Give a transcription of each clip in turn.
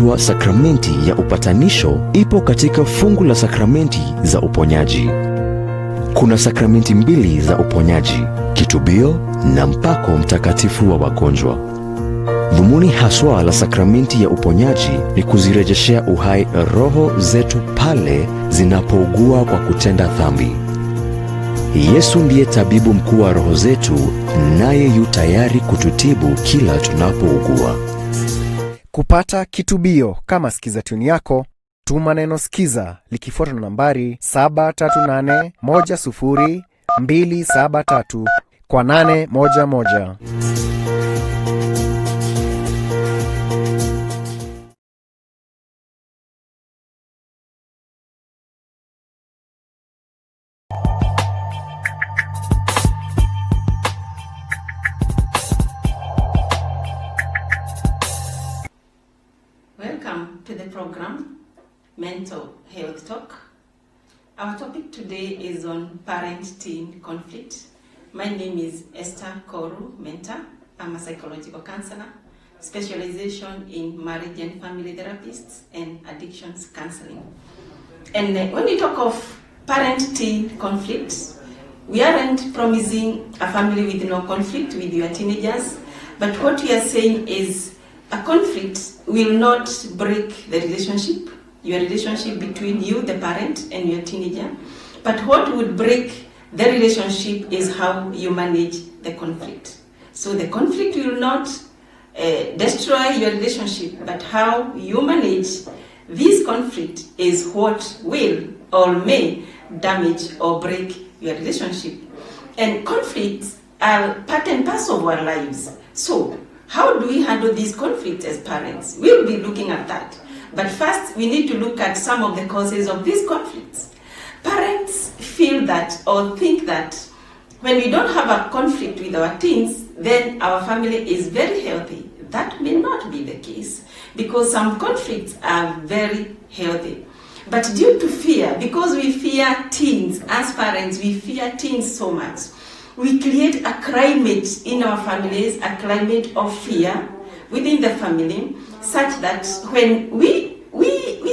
inayoitwa sakramenti ya upatanisho ipo katika fungu la sakramenti za uponyaji. Kuna sakramenti mbili za uponyaji, kitubio na mpako mtakatifu wa wagonjwa. Dhumuni haswa la sakramenti ya uponyaji ni kuzirejeshea uhai roho zetu pale zinapougua kwa kutenda dhambi. Yesu ndiye tabibu mkuu wa roho zetu, naye yu tayari kututibu kila tunapougua. Kupata kitubio kama Skiza Tune yako, tuma neno Skiza likifuatwa na nambari 738100273 kwa 811. Welcome to the program, Mental Health Talk. Our topic today is on parent-teen conflict. My name is Esther Koru Menta. I'm a psychological counselor, specialization in marriage and family therapists and addictions counseling. And when we talk of parent-teen conflict, we aren't promising a family with no conflict with your teenagers, but what we are saying is a conflict will not break the relationship, your relationship between you, the parent, and your teenager. But what would break the relationship is how you manage the conflict. So the conflict will not destroy your relationship, but how you manage this conflict is what will or may damage or break your relationship. And conflicts are part and parcel of our lives. So how do we handle these conflicts as parents? We'll be looking at that. But first, we need to look at some of the causes of these conflicts. Parents feel that or think that when we don't have a conflict with our teens, then our family is very healthy. That may not be the case, because some conflicts are very healthy. But due to fear, because we fear teens, as parents, we fear teens so much, we create a climate in our families, a climate of fear within the family, such that when we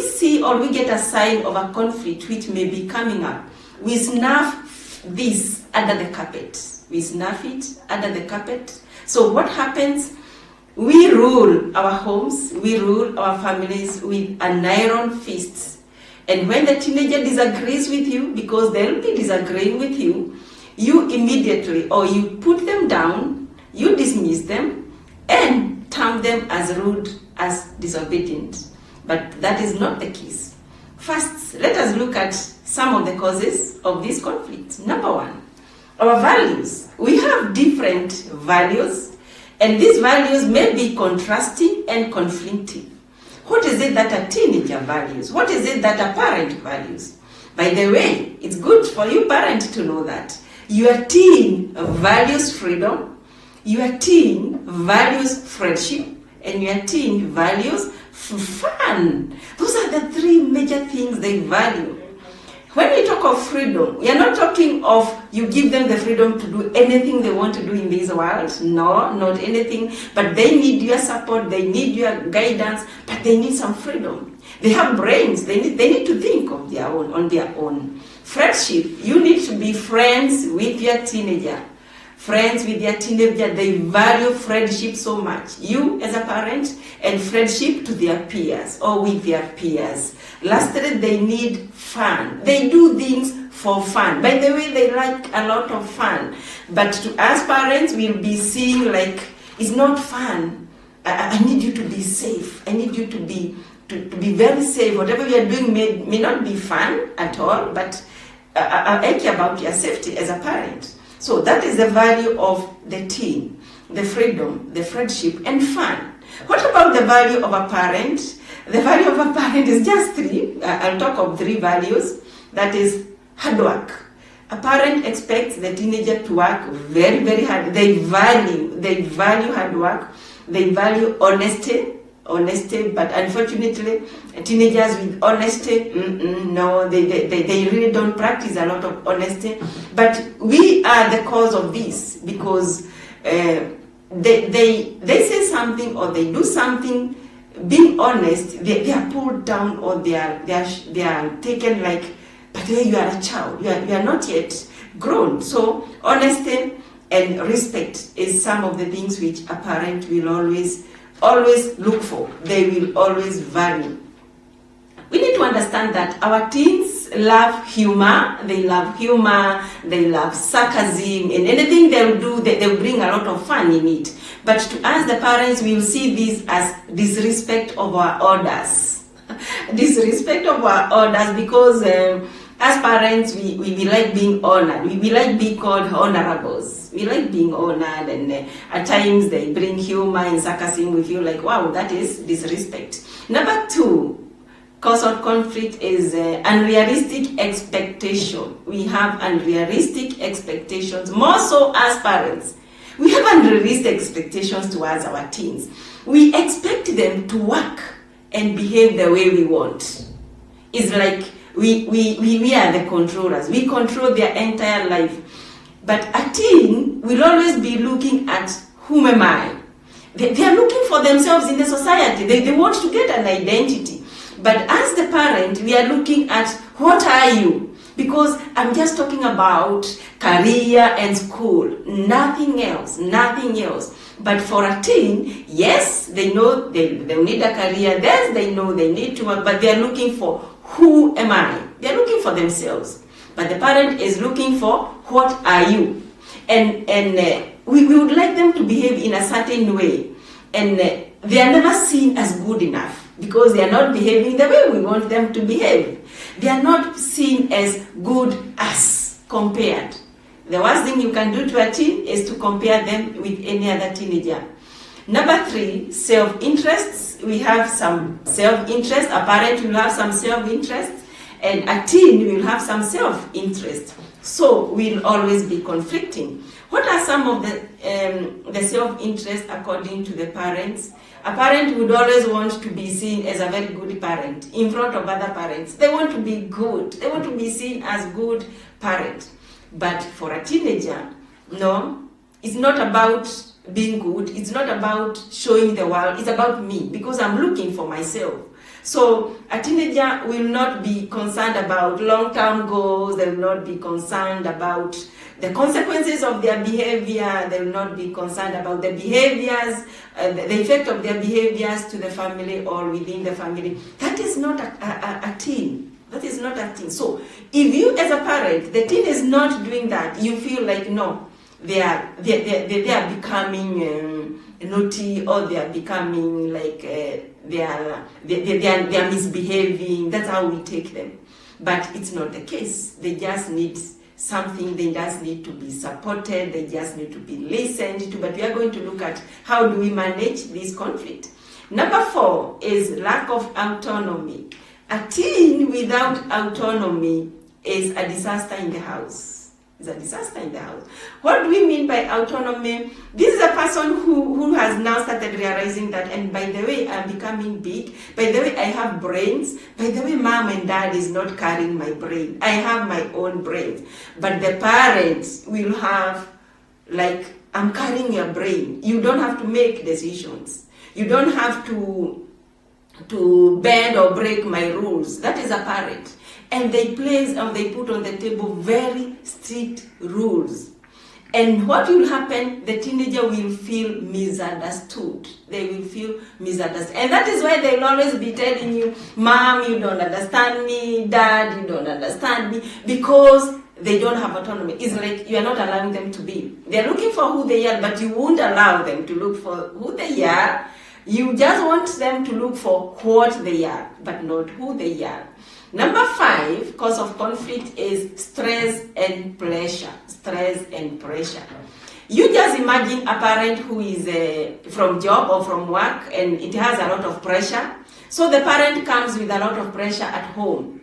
see or we get a sign of a conflict which may be coming up, we snuff this under the carpet. We snuff it under the carpet. So what happens? We rule our homes, we rule our families with an iron fist. And when the teenager disagrees with you, because they'll be disagreeing with you, you immediately, or you put them down, you dismiss them, and term them as rude, as disobedient. But that is not the case. First, let us look at some of the causes of this conflict. Number one, our values. We have different values, and these values may be contrasting and conflicting. What is it that a teenager values? What is it that a parent values? By the way, it's good for you parent to know that your teen values freedom, your teen values friendship, and your teen values fun. Those are the three major things they value. When we talk of freedom, we are not talking of you give them the freedom to do anything they want to do in this world. No, not anything. But they need your support, they need your guidance, but they need some freedom. They have brains, they need to think of their own, on their own. Friendship, you need to be friends with your teenager. Friends with your teenager, they value friendship so much. You as a parent, and friendship to their peers or with their peers. Lastly, they need fun. They do things for fun. By the way, they like a lot of fun. But to us parents, we'll be seeing like, it's not fun. I need you to be safe. I need you to be very safe. Whatever you are doing may not be fun at all, but I care about your safety as a parent. So that is the value of the teen, the freedom, the friendship, and fun. What about the value of a parent? The value of a parent is just three. I'll talk of three values. That is hard work. A parent expects the teenager to work very, very hard. They value hard work. They value honesty, but unfortunately, teenagers with honesty, no, they really don't practice a lot of honesty. But we are the cause of this, because they say something or they do something being honest, they are pulled down, or they are taken like, but hey, you are a child, you are not yet grown. So honesty and respect is some of the things which a parent will always look for. They will always value. We need to understand that our teens love humor, they love sarcasm, and anything they'll do, they'll bring a lot of fun in it. But to us, the parents, will see this as disrespect of our orders. Disrespect of our orders, because as parents, we like being honored. We like being called honorables. We like being honored, and at times they bring humor and sarcasm. We feel like, wow, that is disrespect. Number 2, cause of conflict is unrealistic expectation. We have unrealistic expectations, more so as parents. We have unrealistic expectations towards our teens. We expect them to work and behave the way we want. It's like we are the controllers. We control their entire life. But a teen will always be looking at, whom am I? They are looking for themselves in the society. They want to get an identity. But as the parent, we are looking at, what are you? Because I'm just talking about career and school, nothing else. But for a teen, yes, they know they need a career, yes, they know they need to work, but they are looking for, who am I? They are looking for themselves. But the parent is looking for, what are you? And we would like them to behave in a certain way. And they are never seen as good enough, because they are not behaving the way we want them to behave. They are not seen as good as compared. The worst thing you can do to a teen is to compare them with any other teenager. Number 3, self-interests. We have some self-interest. A parent will have some self-interest, and a teen will have some self-interest. So we'll always be conflicting. What are some of the self-interest according to the parents? A parent would always want to be seen as a very good parent in front of other parents. They want to be good. They want to be seen as good parent. But for a teenager, no, it's not about being good. It's not about showing the world. It's about me, because I'm looking for myself. So a teenager will not be concerned about long-term goals. They will not be concerned about the consequences of their behavior. They will not be concerned about the behaviors, the effect of their behaviors to the family or within the family. That is not a teen. That is not a teen. So if you as a parent, the teen is not doing that, you feel like, no, they are becoming naughty, or they are becoming like they are misbehaving. That's how we take them. But it's not the case. They just need something. They just need to be supported. They just need to be listened to. But we are going to look at how do we manage this conflict. Number 4 is lack of autonomy. A teen without autonomy is a disaster in the house. It's a disaster in the house. What do we mean by autonomy? This is a person who has now started realizing that, and by the way, I'm becoming big. By the way, I have brains. By the way, mom and dad is not carrying my brain. I have my own brains. But the parents will have, like, I'm carrying your brain. You don't have to make decisions. You don't have to bend or break my rules. That is a parent. And they put on the table very strict rules. And what will happen? The teenager will feel misunderstood. They will feel misunderstood. And that is why they will always be telling you, Mom, you don't understand me. Dad, you don't understand me. Because they don't have autonomy. It's like you are not allowing them to be. They are looking for who they are, but you won't allow them to look for who they are. You just want them to look for what they are, but not who they are. Number 5, cause of conflict is stress and pressure. Stress and pressure. You just imagine a parent who is from job or from work, and it has a lot of pressure. So the parent comes with a lot of pressure at home.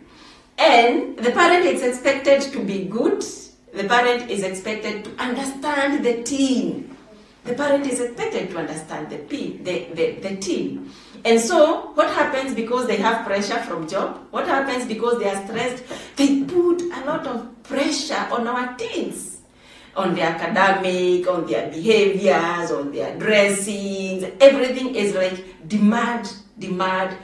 And the parent is expected to be good. The parent is expected to understand the teen. The parent is expected to understand the teen. And so, what happens because they have pressure from job? What happens because they are stressed? They put a lot of pressure on our teens, on their academic, on their behaviors, on their dressings. Everything is like demand demand.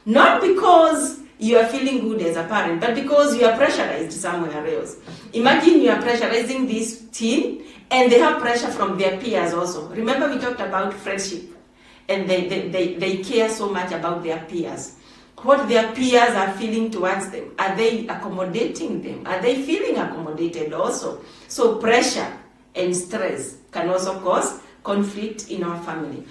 Not because you are feeling good as a parent, but because you are pressurized somewhere else. Imagine you are pressurizing this teen and they have pressure from their peers also. Remember we talked about friendship and they care so much about their peers. What their peers are feeling towards them. Are they accommodating them? Are they feeling accommodated also? So pressure and stress can also cause conflict in our family.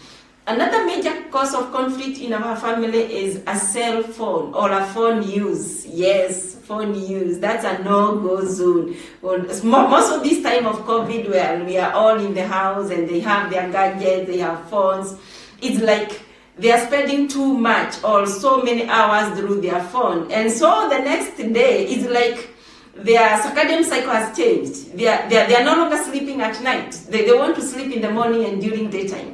Another major cause of conflict in our family is a cell phone or a phone use. Yes, phone use. That's a no-go zone. Most of this time of COVID where we are all in the house and they have their gadgets, they have phones, it's like they are spending too much or so many hours through their phone. And so the next day, it's like their circadian cycle has changed. They are no longer sleeping at night. They want to sleep in the morning and during daytime.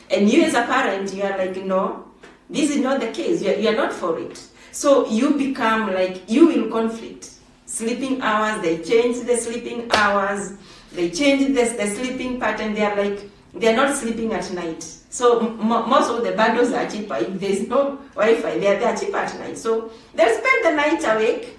And you as a parent, you are like, no, this is not the case. You are not for it. So you become like, you will conflict. Sleeping hours, they change the sleeping hours. They change the sleeping pattern. They are like, they are not sleeping at night. So most of the bundles are cheaper. If there's no Wi-Fi, they are cheaper at night. So they spend the night awake.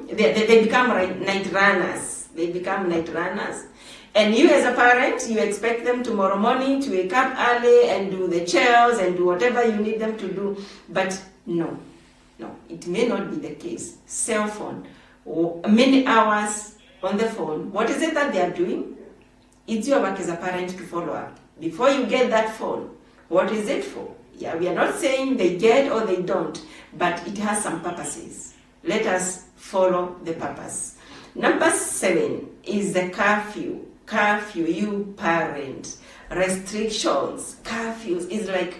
They become night runners. They become night runners. And you as a parent, you expect them tomorrow morning to wake up early and do the chores and do whatever you need them to do. But no, it may not be the case. Cell phone, many hours on the phone. What is it that they are doing? It's your work as a parent to follow up. Before you get that phone, what is it for? Yeah, we are not saying they get or they don't, but it has some purposes. Let us follow the purpose. Number 7 is the curfew. Curfew, you parent. Restrictions. Curfews is like,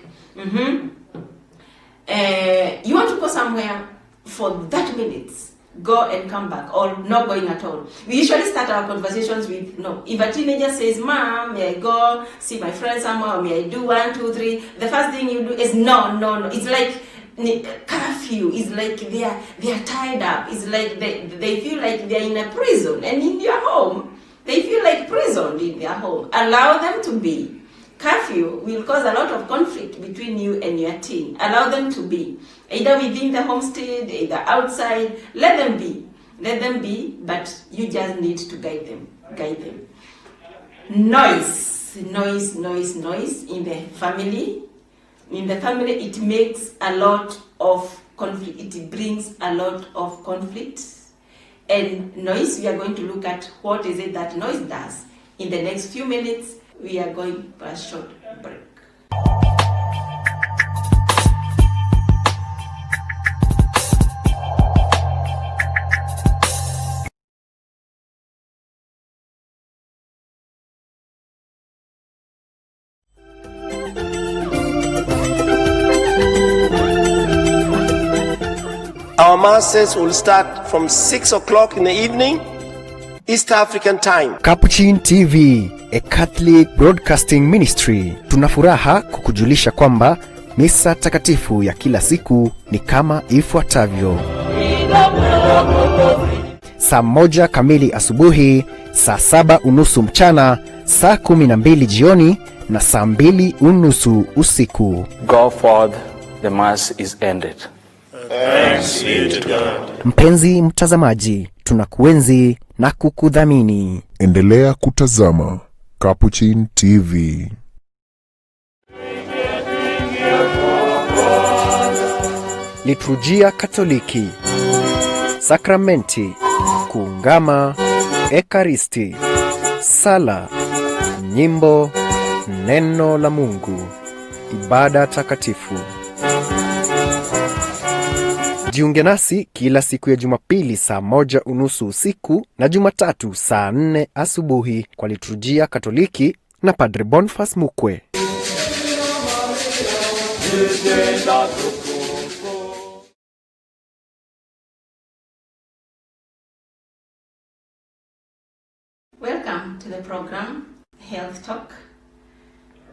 you want to go somewhere for 30 minutes, go and come back, or not going at all. We usually start our conversations with no. If a teenager says, Mom, may I go see my friend somewhere, or may I do 1, 2, 3, the first thing you do is no. It's like curfew. Is like they are tied up. It's like they feel like they're in a prison, and in your home they feel like prisoned in their home. Allow them to be. Curfew will cause a lot of conflict between you and your teen. Allow them to be. Either within the homestead, either outside. Let them be. Let them be, but you just need to guide them. Noise in the family. In the family, it makes a lot of conflict. It brings a lot of conflict. And noise, we are going to look at what is it that noise does. In the next few minutes, we are going for a short break. Our masses will start from 6 o'clock in the evening, East African time. Capuchin TV, a Catholic Broadcasting Ministry. Tuna furaha kukujulisha kwamba misa takatifu ya kila siku ni kama ifuatavyo: saa 1 kamili asubuhi, saa 7:30 mchana, saa 12 jioni na saa 2:30 usiku. Go forth, the mass is ended. Thanks be to God. Mpenzi mtazamaji, tunakuenzi na kukudhamini. Endelea kutazama Capuchin TV. Liturujia Katoliki, sakramenti, kuungama, ekaristi, sala, nyimbo, neno la Mungu, ibada takatifu. Jiunge nasi kila siku ya Jumapili saa 1:30 usiku na Jumatatu saa 4 asubuhi kwa liturujia Katoliki na Padre Boniface Mukwe. Welcome to the program, Health Talk.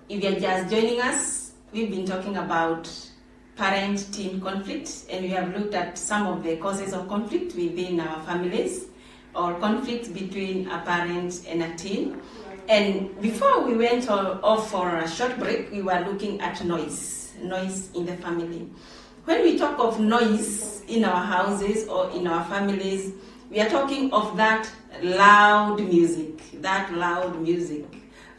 If you're just joining us, we've been talking about parent-teen conflict, and we have looked at some of the causes of conflict within our families, or conflict between a parent and a teen. And before we went off for a short break, we were looking at noise. noise in the family. When we talk of noise in our houses or in our families, we are talking of that loud music,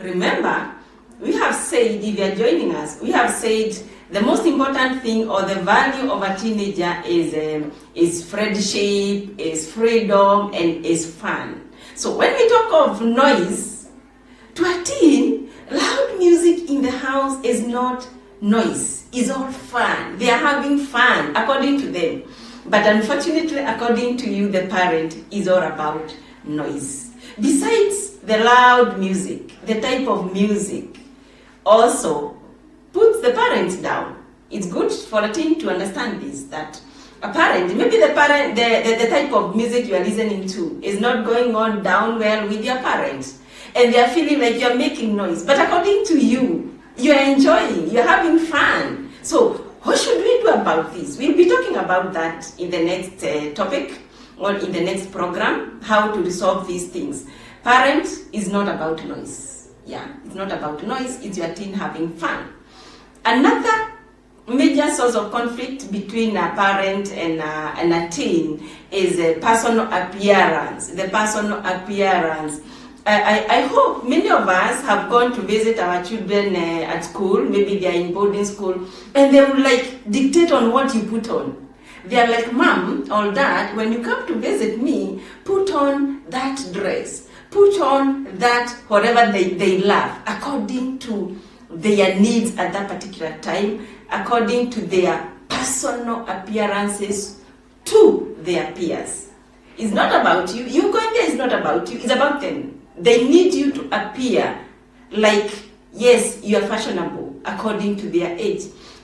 Remember, we have said, if you are joining us, we have said the most important thing or the value of a teenager is friendship, is freedom, and is fun. So when we talk of noise, to a teen, loud music in the house is not noise, it's all fun. They are having fun, according to them. But unfortunately, according to you, the parent, is all about noise. Besides the loud music, the type of music also puts the parents down. It's good for a teen to understand this, that a parent, maybe the type of music you are listening to is not going on down well with your parents, and they are feeling like you're making noise. But according to you, you are enjoying, you're having fun. So what should we do about this? We'll be talking about that in the next topic or in the next program, how to resolve these things. Parent is not about noise. Yeah, it's not about noise, it's your teen having fun. Another major source of conflict between a parent and a teen is personal appearance. The personal appearance. I hope many of us have gone to visit our children at school, maybe they are in boarding school, and they will like dictate on what you put on. They are like, Mom or Dad, when you come to visit me, put on that dress, put on that whatever they love, according to their needs at that particular time, according to their personal appearances to their peers. It's not about you. You going there is not about you. It's about them. They need you to appear like, yes, you are fashionable according to their age.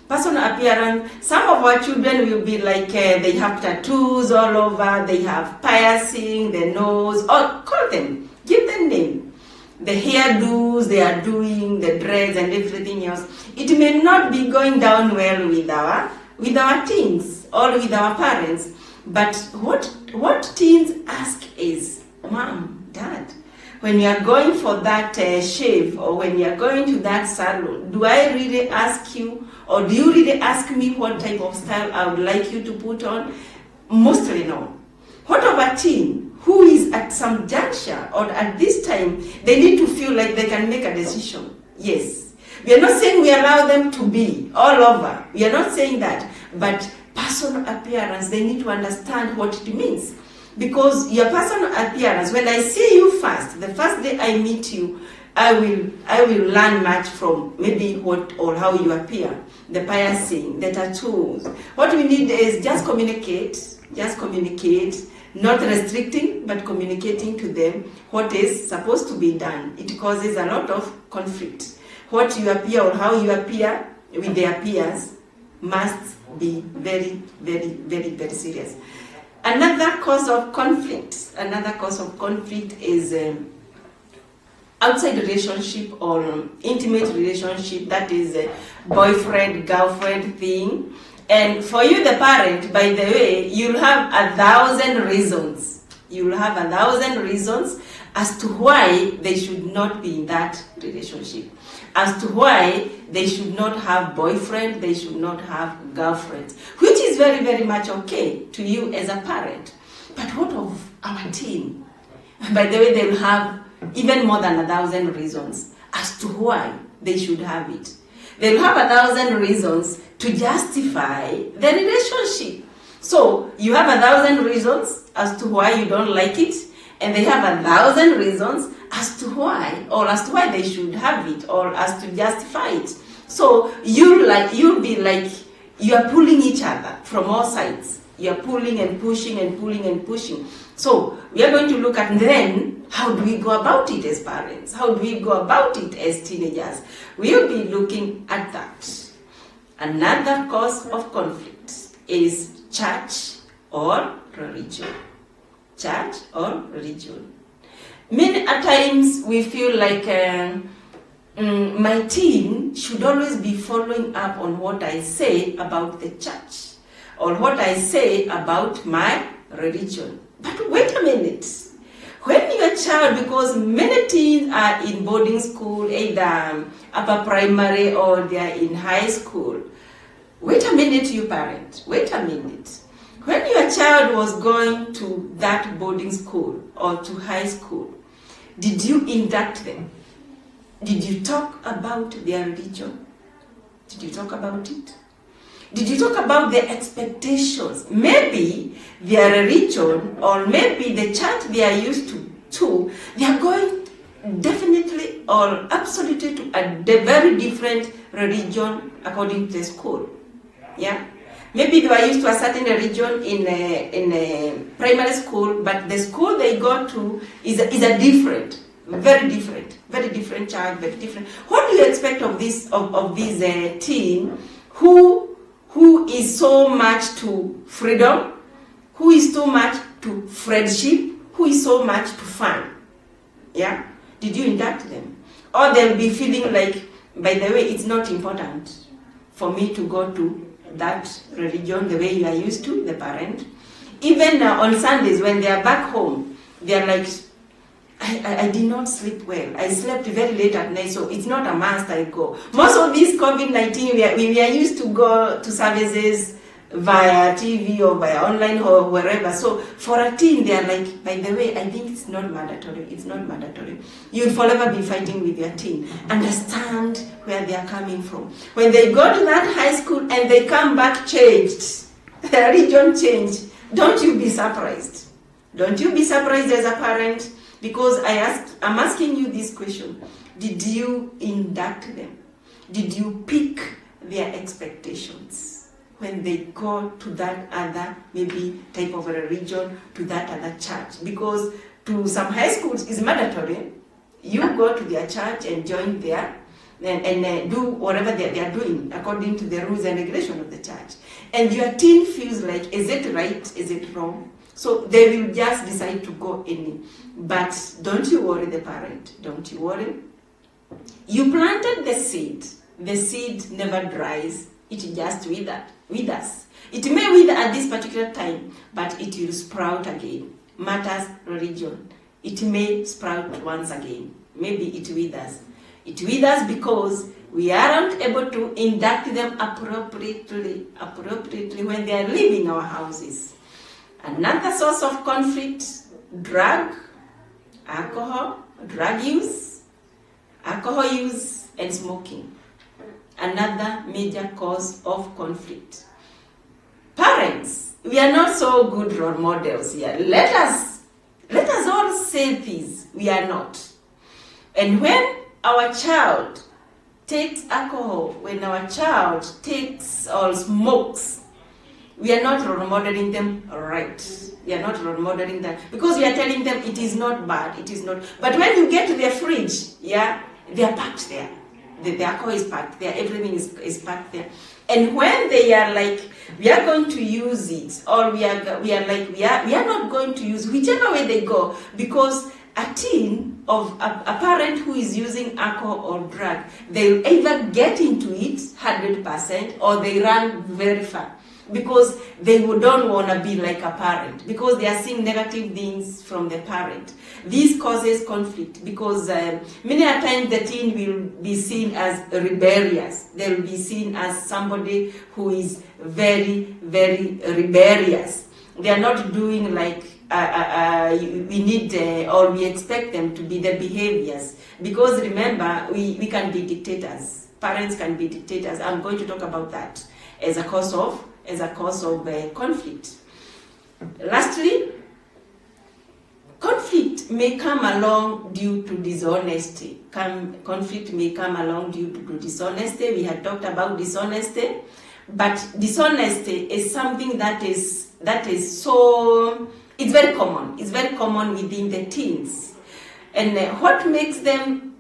Personal appearance, some of our children will be like, they have tattoos all over, they have piercing, their nose, or call them, give them name. The hairdos they are doing, the dreads and everything else. It may not be going down well with our teens or with our parents, but what teens ask is, Mom, Dad, when you are going for that shave or when you are going to that salon, do I really ask you or do you really ask me what type of style I would like you to put on? Mostly no. What of a teen who is at some juncture or at this time, they need to feel like they can make a decision? Yes. We are not saying we allow them to be all over. We are not saying that. But personal appearance, they need to understand what it means. Because your personal appearance, when I see you first, the first day I meet you, I will learn much from maybe what or how you appear, the piercing, the tattoos. What we need is just communicate, not restricting, but communicating to them what is supposed to be done. It causes a lot of conflict. What you appear or how you appear with their peers must be very, very, very, very serious. Another cause of conflict is outside relationship or intimate relationship, that is a boyfriend, girlfriend thing. And for you, the parent, by the way, you'll have 1,000 reasons. You'll have 1,000 reasons as to why they should not be in that relationship, as to why they should not have boyfriend, they should not have girlfriend, which is very, very much okay to you as a parent. But what of our teen? By the way, they'll have even more than 1,000 reasons as to why they should have it. They'll have 1,000 reasons to justify the relationship. So you have 1,000 reasons as to why you don't like it, and they have 1,000 reasons as to why, or as to why they should have it, or as to justify it. So you'll be like you are pulling each other from all sides. You are pulling and pushing and pulling and pushing. So we are going to look at then how do we go about it as parents? How do we go about it as teenagers? We'll be looking at that. Another cause of conflict is church or religion. Church or religion. Many a times we feel like my teen should always be following up on what I say about the church or what I say about my religion. But wait a minute. When your child, because many teens are in boarding school, either upper primary or they are in high school, Wait a minute, you parent. Wait a minute. When your child was going to that boarding school or to high school, did you induct them? Did you talk about their religion? Did you talk about it? Did you talk about their expectations? Maybe their religion or maybe the church they are used to they are going definitely or absolutely to a very different religion according to the school. Yeah? Maybe they were used to a certain religion in a primary school, but the school they go to is a different, very different child, very different. What do you expect of this teen who is so much to freedom, who is so much to friendship, who is so much to fun? Yeah? Did you induct them? Or they'll be feeling like, by the way, it's not important for me to go to that religion the way you are used to, the parent. Even on Sundays when they are back home, they are like, I did not sleep well. I slept very late at night, so it's not a must I go. Most of these COVID-19, we are used to go to services via TV or via online or wherever. So for a teen, they are like, by the way, I think it's not mandatory. It's not mandatory. You'll forever be fighting with your teen. Understand where they are coming from. When they go to that high school and they come back changed, their religion changed, don't you be surprised? Don't you be surprised as a parent? Because I'm asking you this question. Did you induct them? Did you pick their expectations when they go to that other maybe type of a religion, to that other church? Because to some high schools it's mandatory. You go to their church and join there and do whatever they are doing according to the rules and regulations of the church. And your teen feels like, is it right? Is it wrong? So they will just decide to go in. But don't you worry, the parent. Don't you worry. You planted the seed. The seed never dries. It just withers. It may wither at this particular time, but it will sprout again. Matters religion. It may sprout once again. Maybe it withers. It withers because we aren't able to induct them appropriately when they are leaving our houses. Another source of conflict, drug use, alcohol use, and smoking. Another major cause of conflict. Parents, we are not so good role models here. Let us all say this, we are not. And when our child takes alcohol, when our child takes or smokes, we are not role modeling them right. We are not role modeling them because we are telling them it is not bad, it is not. But when you get to their fridge, yeah, they are packed there. The alcohol is packed there, everything is packed there. And when they are like, we are going to use it, or we are not going to use, whichever way they go, because a teen of a parent who is using alcohol or drug, they'll either get into it 100% or they run very far. Because they don't want to be like a parent, because they are seeing negative things from the parent. This causes conflict because many a times the teen will be seen as rebellious. They will be seen as somebody who is very, very rebellious. They are not doing like we need or we expect them to be the behaviors. Because remember, we can be dictators. Parents can be dictators. I'm going to talk about that as a cause of conflict. Lastly, conflict may come along due to dishonesty. Conflict may come along due to dishonesty. We had talked about dishonesty, but dishonesty is something that is so, it's very common. It's very common within the teens. And what makes them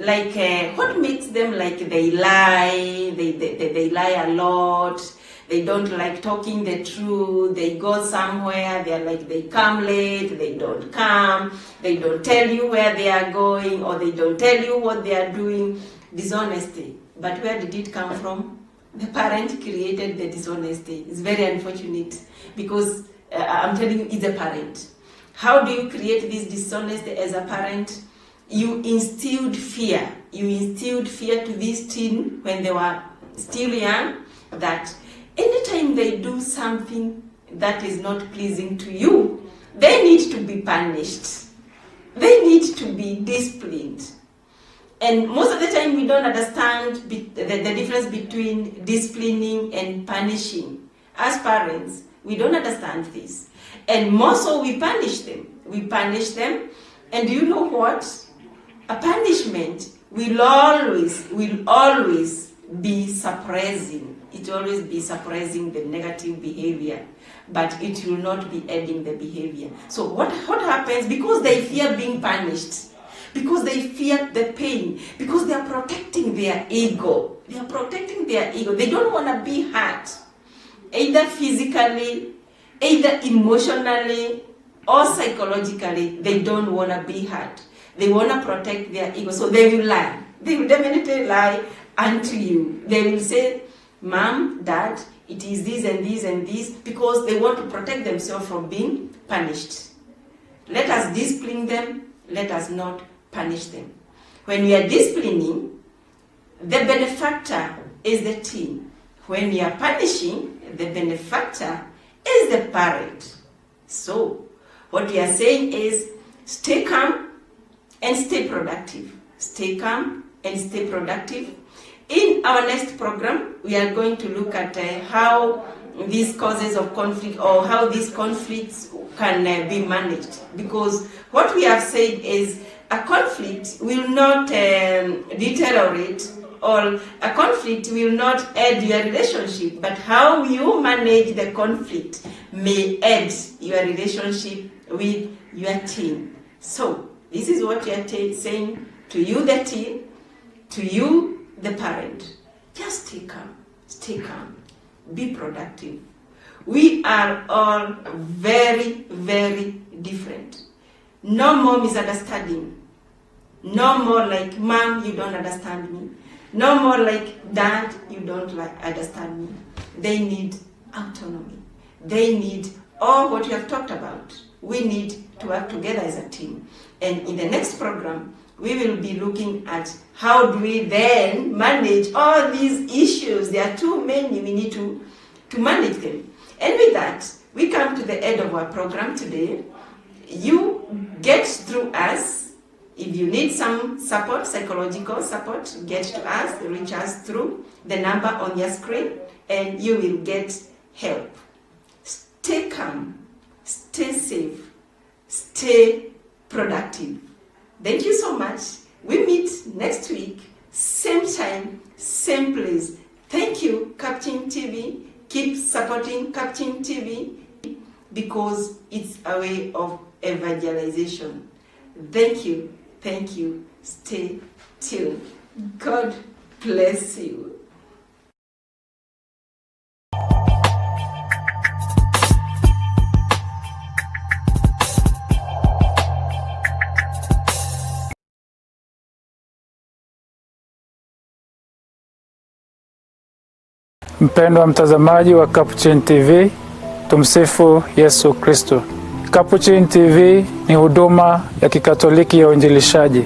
what makes them like they lie, they lie a lot, they don't like talking the truth, they go somewhere, they're like they come late, they don't come, they don't tell you where they are going, or they don't tell you what they are doing. Dishonesty. But where did it come from? The parent created the dishonesty. It's very unfortunate because I'm telling you, it's a parent. How do you create this dishonesty as a parent? You instilled fear. You instilled fear to this teen when they were still young, that anytime they do something that is not pleasing to you, they need to be punished. They need to be disciplined. And most of the time we don't understand the difference between disciplining and punishing. As parents, we don't understand this. And more so we punish them. We punish them. And you know what? A punishment will always be suppressing. It will always be suppressing the negative behavior, but it will not be adding the behavior. So what happens? Because they fear being punished, because they fear the pain, because they are protecting their ego. They are protecting their ego. They don't want to be hurt, either physically, either emotionally, or psychologically. They don't want to be hurt. They want to protect their ego. So they will lie. They will definitely lie unto you. They will say, Mom, Dad, it is this and this and this, because they want to protect themselves from being punished. Let us discipline them. Let us not punish them. When we are disciplining, the benefactor is the teen. When we are punishing, the benefactor is the parent. So, what we are saying is, stay calm and stay productive. Stay calm and stay productive. In our next program, we are going to look at how these causes of conflict, or how these conflicts can be managed. Because what we have said is, a conflict will not deteriorate, or a conflict will not add your relationship, but how you manage the conflict may add your relationship with your teen. So, this is what we are saying to you, the teen, to you, the parent. Just stay calm, be productive. We are all very, very different. No more misunderstanding. No more like, Mom, you don't understand me. No more like, Dad, you don't understand me. They need autonomy. They need all what we have talked about. We need to work together as a team. And in the next program, we will be looking at how do we then manage all these issues. There are too many, we need to manage them. And with that, we come to the end of our program today. You get through us. If you need some support, psychological support, get to us, reach us through the number on your screen, and you will get help. Stay calm, stay safe, stay productive. Thank you so much. We meet next week, same time, same place. Thank you, Capuchin TV. Keep supporting Capuchin TV, because it's a way of evangelization. Thank you. Thank you. Stay tuned. God bless you. Mpendwa mtazamaji wa Capuchin TV, tumsifu Yesu Kristo. Capuchin TV ni huduma ya kikatoliki ya uinjilishaji.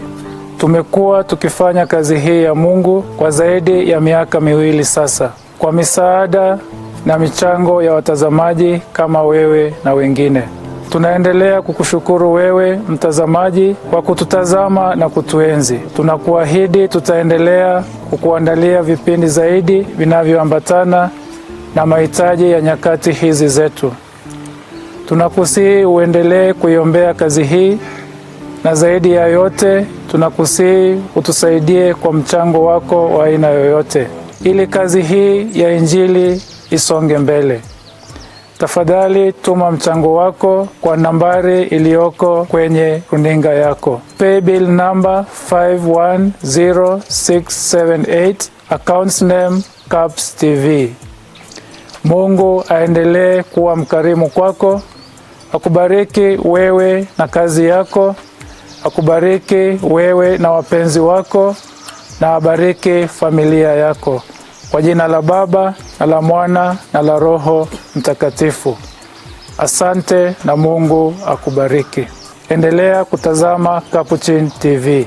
Tumekuwa tukifanya kazi hii ya Mungu kwa zaidi ya miaka 2 sasa, kwa misaada na michango ya watazamaji kama wewe na wengine. Tunaendelea kukushukuru wewe mtazamaji kwa kututazama na kutuenzi. Tunakuahidi tutaendelea kukuandalia vipindi zaidi vinavyoambatana na mahitaji ya nyakati hizi zetu. Tunakusihi uendelee kuiombea kazi hii, na zaidi ya yote tunakusihi utusaidie kwa mchango wako wa aina yoyote, ili kazi hii ya Injili isonge mbele. Tafadhali tuma mchango wako kwa nambari iliyoko kwenye runinga yako. Paybill number 510678, accounts name Caps TV. Mungu aendelee kuwa mkarimu kwako, akubariki wewe na kazi yako, akubariki wewe na wapenzi wako, na abariki familia yako. Kwa jina la Baba na la Mwana na la Roho Mtakatifu. Asante na Mungu akubariki. Endelea kutazama Capuchin TV.